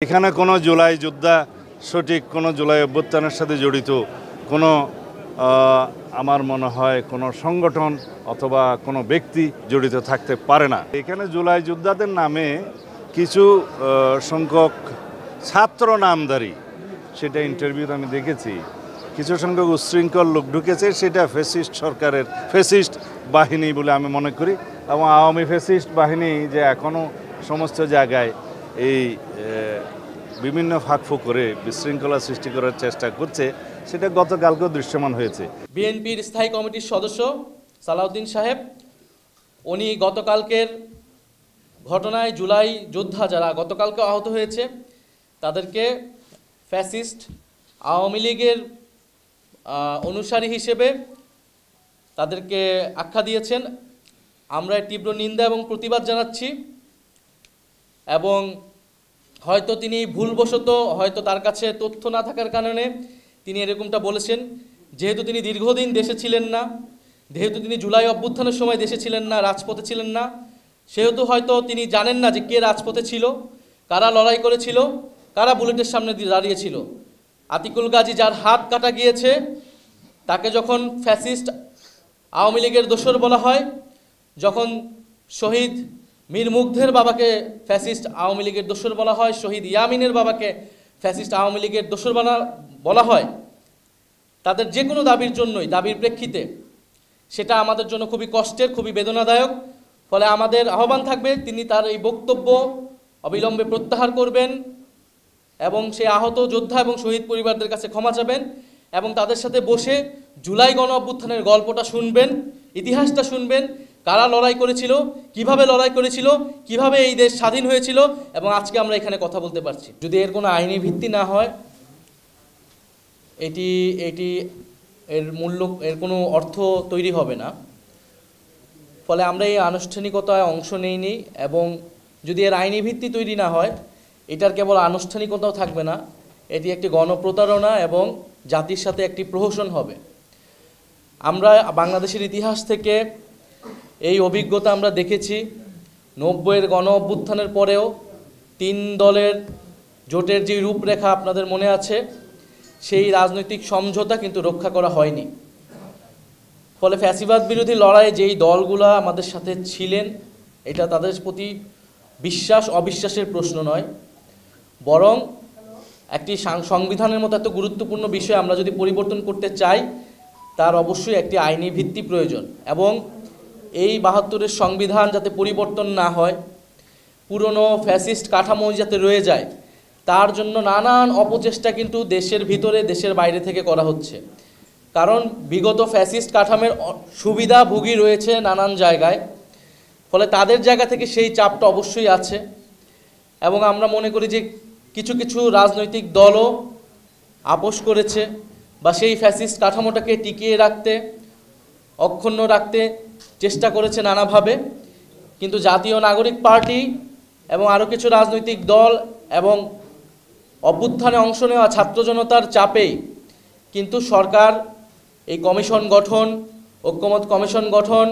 এখানে কোনো জুলাই যোদ্ধা সঠিক কোনো জুলাই অভ্যুত্থানের সাথে জড়িত কোনো আমার মনে হয় কোনো সংগঠন অথবা কোনো ব্যক্তি জড়িত থাকতে পারে না। এখানে জুলাই যোদ্ধাদের নামে কিছু সংখ্যক ছাত্র নামধারী, সেটা ইন্টারভিউতে আমি দেখেছি, কিছু সংখ্যক উচ্ছৃঙ্খল লোক ঢুকেছে, সেটা ফ্যাসিস্ট সরকারের ফ্যাসিস্ট বাহিনী বলে আমি মনে করি। এবং আওয়ামী ফ্যাসিস্ট বাহিনী যে এখনও সমস্ত জায়গায় এই বিভিন্ন ফাঁকফোঁক করে বিশৃঙ্খলা সৃষ্টি করার চেষ্টা করছে, সেটা গতকালকেও দৃশ্যমান হয়েছে। বিএনপির স্থায়ী কমিটির সদস্য সালাউদ্দিন সাহেব, উনি গতকালকের ঘটনায় জুলাই যোদ্ধা যারা গতকালকে আহত হয়েছে তাদেরকে ফ্যাসিস্ট আওয়ামী লীগের অনুসারী হিসেবে তাদেরকে আখ্যা দিয়েছেন। আমরা তীব্র নিন্দা এবং প্রতিবাদ জানাচ্ছি। এবং হয়তো তিনি ভুলবশত, হয়তো তার কাছে তথ্য না থাকার কারণে তিনি এরকমটা বলেছেন। যেহেতু তিনি দীর্ঘদিন দেশে ছিলেন না, যেহেতু তিনি জুলাই অভ্যুত্থানের সময় দেশে ছিলেন না, রাজপথে ছিলেন না, সেহেতু হয়তো তিনি জানেন না যে কে রাজপথে ছিল, কারা লড়াই করেছিল, কারা বুলেটের সামনে দাঁড়িয়েছিল। আতিকুল গাজী, যার হাত কাটা গিয়েছে, তাকে যখন ফ্যাসিস্ট আওয়ামী লীগের দোসর বলা হয়, যখন শহীদ মীর মুগ্ধের বাবাকে ফ্যাসিস্ট আওয়ামী লীগের দোসর বলা হয়, শহীদ ইয়ামিনের বাবাকে ফ্যাসিস্ট আওয়ামী লীগের দোসর বলা হয়, তাদের যে কোনো দাবির জন্যই, দাবির প্রেক্ষিতে, সেটা আমাদের জন্য খুবই কষ্টের, খুবই বেদনাদায়ক। ফলে আমাদের আহ্বান থাকবে তিনি তার এই বক্তব্য অবিলম্বে প্রত্যাহার করবেন এবং সেই আহত যোদ্ধা এবং শহীদ পরিবারদের কাছে ক্ষমা চাবেন এবং তাদের সাথে বসে জুলাই গণ অভ্যুত্থানের গল্পটা শুনবেন, ইতিহাসটা শুনবেন, কারা লড়াই করেছিল, কিভাবে লড়াই করেছিল, কিভাবে এই দেশ স্বাধীন হয়েছিল, এবং আজকে আমরা এখানে কথা বলতে পারছি। যদি এর কোনো আইনি ভিত্তি না হয়, এর কোনো অর্থ তৈরি হবে না। ফলে আমরা এই আনুষ্ঠানিকতায় অংশ নেইনি। এবং যদি এর আইনি ভিত্তি তৈরি না হয়, এটার কেবল আনুষ্ঠানিকতাও থাকবে না, এটি একটি গণপ্রতারণা এবং জাতির সাথে একটি প্রহসন হবে। আমরা বাংলাদেশের ইতিহাস থেকে এই অভিজ্ঞতা আমরা দেখেছি। 90-এর গণ অভ্যুত্থানের পরেও 3 দলের জোটের যে রূপরেখা আপনাদের মনে আছে, সেই রাজনৈতিক সমঝোতা কিন্তু রক্ষা করা হয়নি। ফলে ফ্যাসিবাদ বিরোধী লড়াইয়ে যেই দলগুলো আমাদের সাথে ছিলেন, এটা তাদের প্রতি বিশ্বাস অবিশ্বাসের প্রশ্ন নয়, বরং একটি সংবিধানের মতো এত গুরুত্বপূর্ণ বিষয় আমরা যদি পরিবর্তন করতে চাই, তার অবশ্যই একটি আইনি ভিত্তি প্রয়োজন। এবং এই 72-এর সংবিধান যাতে পরিবর্তন না হয়, পুরনো ফ্যাসিস্ট কাঠামো যাতে রয়ে যায়, তার জন্য নানান অপচেষ্টা কিন্তু দেশের ভিতরে, দেশের বাইরে থেকে করা হচ্ছে। কারণ বিগত ফ্যাসিস্ট কাঠামোর সুবিধাভোগী রয়েছে নানান জায়গায়, ফলে তাদের জায়গা থেকে সেই চাপটা অবশ্যই আছে। এবং আমরা মনে করি যে কিছু কিছু রাজনৈতিক দলও আপোষ করেছে বা সেই ফ্যাসিস্ট কাঠামোটাকে টিকিয়ে রাখতে, অক্ষুণ্ণ রাখতে চেষ্টা করেছে নানাভাবে। কিন্তু জাতীয় নাগরিক পার্টি এবং আরও কিছু রাজনৈতিক দল এবং অভ্যুত্থানে অংশ নেওয়া ছাত্র জনতার চাপেই কিন্তু সরকার এই কমিশন গঠন, ঐক্যমত কমিশন গঠন,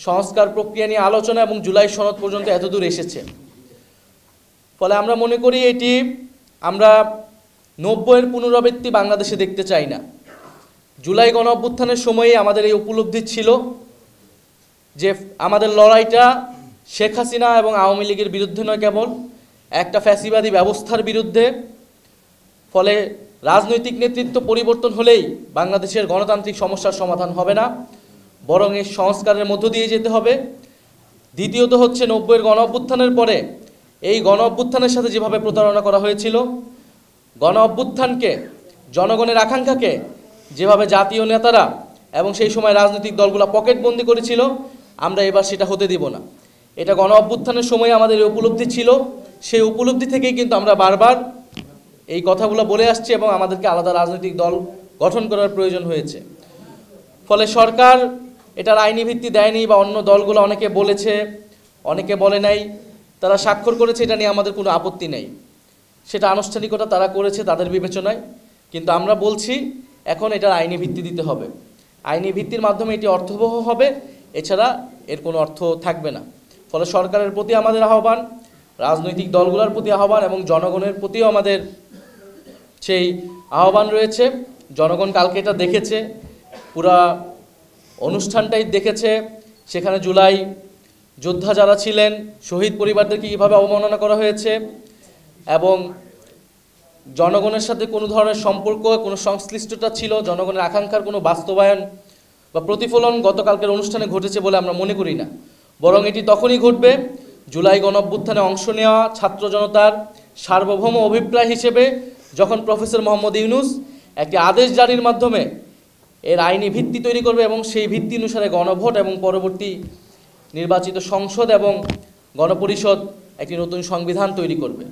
সংস্কার প্রক্রিয়া নিয়ে আলোচনা এবং জুলাই সনদ পর্যন্ত এতদূর এসেছে। ফলে আমরা মনে করি এটি আমরা 90-এর পুনরাবৃত্তি বাংলাদেশে দেখতে চাই না। জুলাই গণ অভ্যুত্থানের সময়ে আমাদের এই উপলব্ধি ছিল যে আমাদের লড়াইটা শেখ হাসিনা এবং আওয়ামী লীগের বিরুদ্ধে নয়, কেবল একটা ফ্যাসিবাদী ব্যবস্থার বিরুদ্ধে। ফলে রাজনৈতিক নেতৃত্ব পরিবর্তন হলেই বাংলাদেশের গণতান্ত্রিক সমস্যার সমাধান হবে না, বরং এর সংস্কারের মধ্য দিয়ে যেতে হবে। দ্বিতীয়ত হচ্ছে 90-এর গণ অভ্যুত্থানের পরে এই গণ অভ্যুত্থানের সাথে যেভাবে প্রতারণা করা হয়েছিল, গণ অভ্যুত্থানকে, জনগণের আকাঙ্ক্ষাকে যেভাবে জাতীয় নেতারা এবং সেই সময় রাজনৈতিক দলগুলো পকেটবন্দি করেছিল, আমরা এবার সেটা হতে দিব না। এটা গণ অভ্যুত্থানের সময় আমাদের এই উপলব্ধি ছিল, সেই উপলব্ধি থেকেই কিন্তু আমরা বারবার এই কথাগুলো বলে আসছি এবং আমাদেরকে আলাদা রাজনৈতিক দল গঠন করার প্রয়োজন হয়েছে। ফলে সরকার এটার আইনি ভিত্তি দেয়নি বা অন্য দলগুলো অনেকে বলেছে, অনেকে বলে নাই, তারা স্বাক্ষর করেছে, এটা নিয়ে আমাদের কোনো আপত্তি নেই। সেটা আনুষ্ঠানিকতা তারা করেছে তাদের বিবেচনায়। কিন্তু আমরা বলছি এখন এটার আইনি ভিত্তি দিতে হবে। আইনি ভিত্তির মাধ্যমে এটি অর্থবহ হবে, এছাড়া এর কোনো অর্থ থাকবে না। ফলে সরকারের প্রতি আমাদের আহ্বান, রাজনৈতিক দলগুলোর প্রতি আহ্বান এবং জনগণের প্রতিও আমাদের সেই আহ্বান রয়েছে। জনগণ কালকে এটা দেখেছে, পুরা অনুষ্ঠানটাই দেখেছে। সেখানে জুলাই যোদ্ধা যারা ছিলেন, শহীদ পরিবারদেরকে কীভাবে অবমাননা করা হয়েছে এবং জনগণের সাথে কোনো ধরনের সম্পর্ক, কোনো সংশ্লিষ্টতা ছিল, জনগণের আকাঙ্ক্ষার কোনো বাস্তবায়ন বা প্রতিফলন গতকালকের অনুষ্ঠানে ঘটেছে বলে আমরা মনে করি না। বরং এটি তখনই ঘটবে জুলাই গণঅভ্যুত্থানে অংশ নেওয়া ছাত্র জনতার সার্বভৌম অভিপ্রায় হিসেবে যখন প্রফেসর মোহাম্মদ ইউনূস একটি আদেশ জারির মাধ্যমে এর আইনি ভিত্তি তৈরি করবে এবং সেই ভিত্তি অনুসারে গণভোট এবং পরবর্তী নির্বাচিত সংসদ এবং গণপরিষদ একটি নতুন সংবিধান তৈরি করবে।